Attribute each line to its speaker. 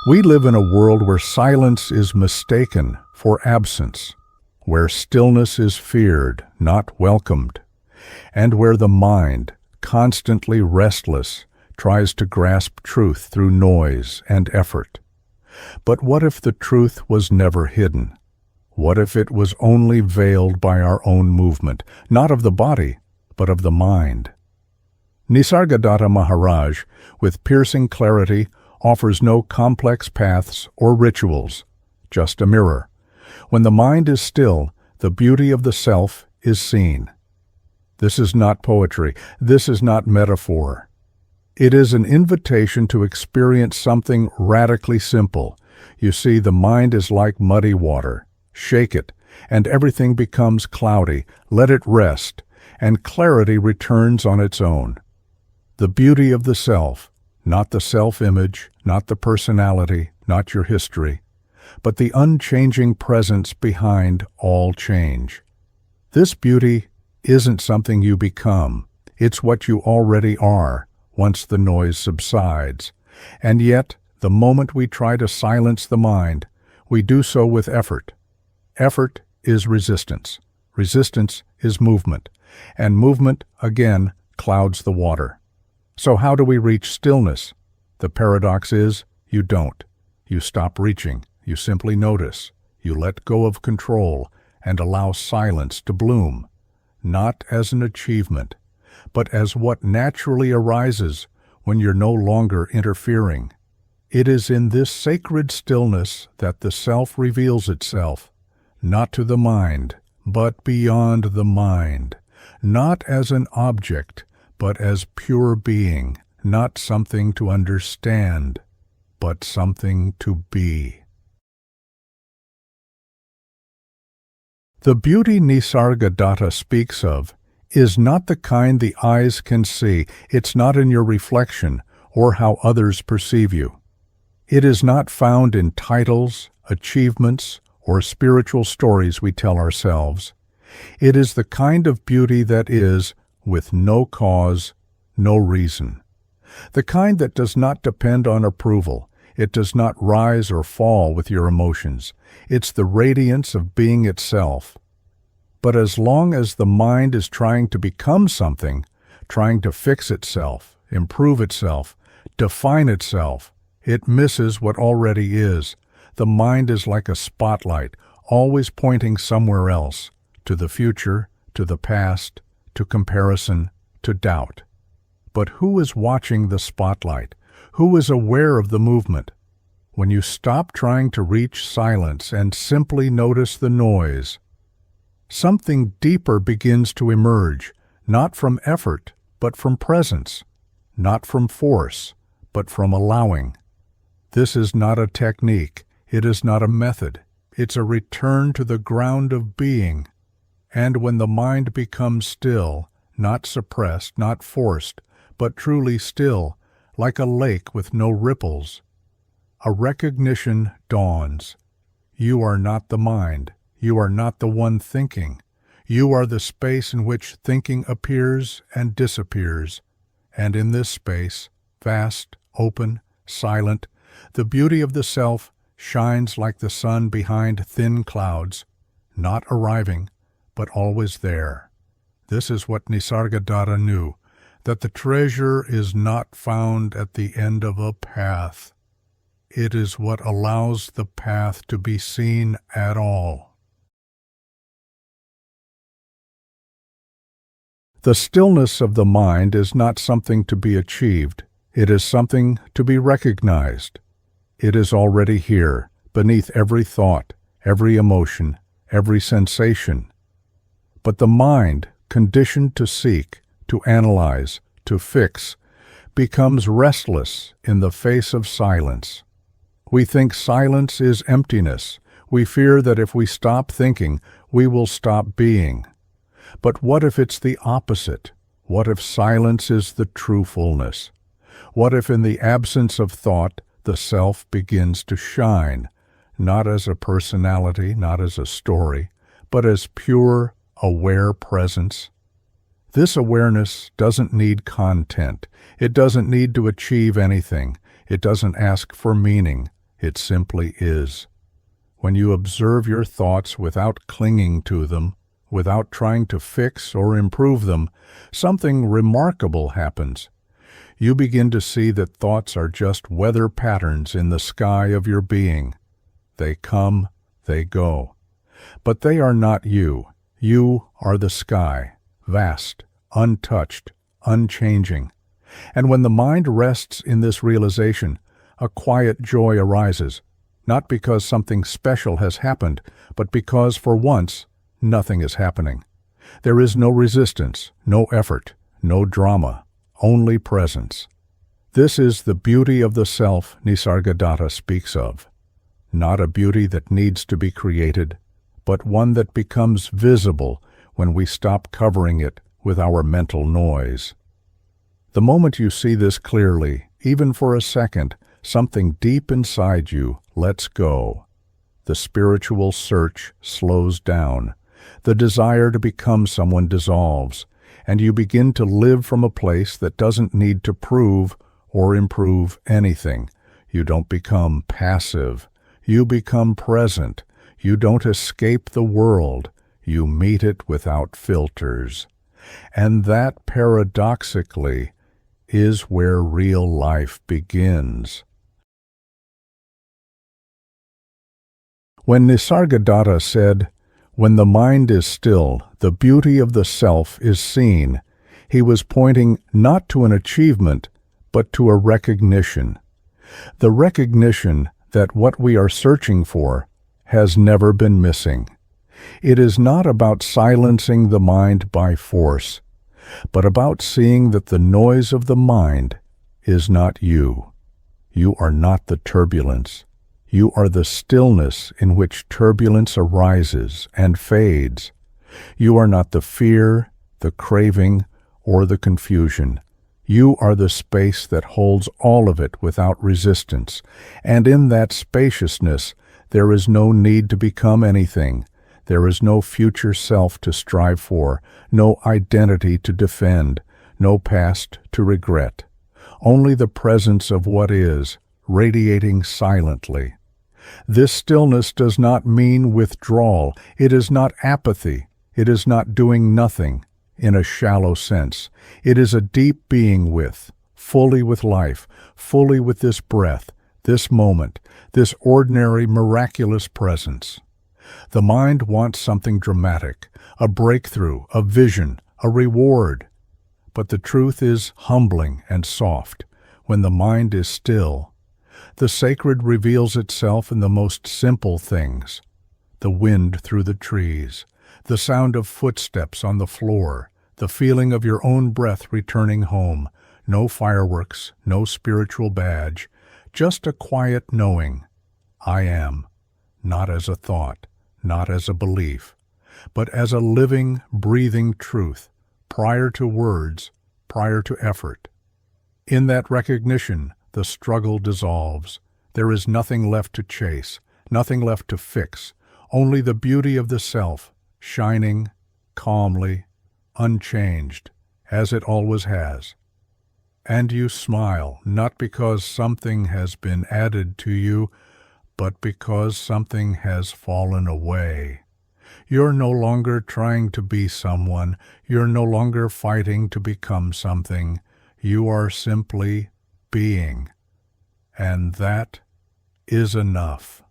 Speaker 1: We live in a world where silence is mistaken for absence, where stillness is feared, not welcomed, and where the mind, constantly restless, tries to grasp truth through noise and effort. But what if the truth was never hidden? What if it was only veiled by our own movement, not of the body, but of the mind? Nisargadatta Maharaj, with piercing clarity, offers no complex paths or rituals, just a mirror. When the mind is still, the beauty of the self is seen. This is not poetry. This is not metaphor. It is an invitation to experience something radically simple. You see, the mind is like muddy water. Shake it, and everything becomes cloudy. Let it rest, and clarity returns on its own. The beauty of the self, not the self-image, not the personality, not your history, but the unchanging presence behind all change. This beauty isn't something you become. It's what you already are once the noise subsides. And yet, the moment we try to silence the mind, we do so with effort. Effort is resistance. Resistance is movement. And movement, again, clouds the water. So how do we reach stillness? The paradox is, you don't. You stop reaching. You simply notice. You let go of control and allow silence to bloom, not as an achievement, but as what naturally arises when you're no longer interfering. It is in this sacred stillness that the self reveals itself, not to the mind, but beyond the mind, not as an object, but as pure being, not something to understand, but something to be. The beauty Nisargadatta speaks of is not the kind the eyes can see. It's not in your reflection or how others perceive you. It is not found in titles, achievements, or spiritual stories we tell ourselves. It is the kind of beauty that is, with no cause, no reason. The kind that does not depend on approval. It does not rise or fall with your emotions. It's the radiance of being itself. But as long as the mind is trying to become something, trying to fix itself, improve itself, define itself, it misses what already is. The mind is like a spotlight, always pointing somewhere else, to the future, to the past, to comparison, to doubt. But who is watching the spotlight? Who is aware of the movement? When you stop trying to reach silence and simply notice the noise, something deeper begins to emerge, not from effort, but from presence, not from force, but from allowing. This is not a technique. It is not a method. It's a return to the ground of being. And when the mind becomes still, not suppressed, not forced, but truly still, like a lake with no ripples, a recognition dawns. You are not the mind. You are not the one thinking. You are the space in which thinking appears and disappears. And in this space, vast, open, silent, the beauty of the self shines like the sun behind thin clouds, not arriving, but always there. This is what Nisargadatta knew, that the treasure is not found at the end of a path. It is what allows the path to be seen at all. The stillness of the mind is not something to be achieved. It is something to be recognized. It is already here, beneath every thought, every emotion, every sensation. But the mind, conditioned to seek, to analyze, to fix, becomes restless in the face of silence. We think silence is emptiness. We fear that if we stop thinking, we will stop being. But what if it's the opposite? What if silence is the true fullness? What if in the absence of thought, the self begins to shine, not as a personality, not as a story, but as pure, aware presence? This awareness doesn't need content. It doesn't need to achieve anything. It doesn't ask for meaning. It simply is. When you observe your thoughts without clinging to them, without trying to fix or improve them, something remarkable happens. You begin to see that thoughts are just weather patterns in the sky of your being. They come, they go. But they are not you. You are the sky, vast, untouched, unchanging. And when the mind rests in this realization, a quiet joy arises, not because something special has happened, but because, for once, nothing is happening. There is no resistance, no effort, no drama, only presence. This is the beauty of the self Nisargadatta speaks of. Not a beauty that needs to be created, but one that becomes visible when we stop covering it with our mental noise. The moment you see this clearly, even for a second, something deep inside you lets go. The spiritual search slows down. The desire to become someone dissolves, and you begin to live from a place that doesn't need to prove or improve anything. You don't become passive. You become present. You don't escape the world. You meet it without filters. And that, paradoxically, is where real life begins. When Nisargadatta said, "When the mind is still, the beauty of the self is seen," he was pointing not to an achievement, but to a recognition. The recognition that what we are searching for has never been missing. It is not about silencing the mind by force, but about seeing that the noise of the mind is not you. You are not the turbulence. You are the stillness in which turbulence arises and fades. You are not the fear, the craving, or the confusion. You are the space that holds all of it without resistance, and in that spaciousness there is no need to become anything. There is no future self to strive for, no identity to defend, no past to regret. Only the presence of what is, radiating silently. This stillness does not mean withdrawal. It is not apathy. It is not doing nothing in a shallow sense. It is a deep being fully with life, fully with this breath, this moment, this ordinary miraculous presence. The mind wants something dramatic, a breakthrough, a vision, a reward. But the truth is humbling and soft. When the mind is still, the sacred reveals itself in the most simple things. The wind through the trees, the sound of footsteps on the floor, the feeling of your own breath returning home. No fireworks, no spiritual badge, just a quiet knowing. I am, not as a thought, not as a belief, but as a living, breathing truth, prior to words, prior to effort. In that recognition, the struggle dissolves. There is nothing left to chase, nothing left to fix, only the beauty of the self, shining, calmly, unchanged, as it always has. And you smile, not because something has been added to you, but because something has fallen away. You're no longer trying to be someone. You're no longer fighting to become something. You are simply being. And that is enough.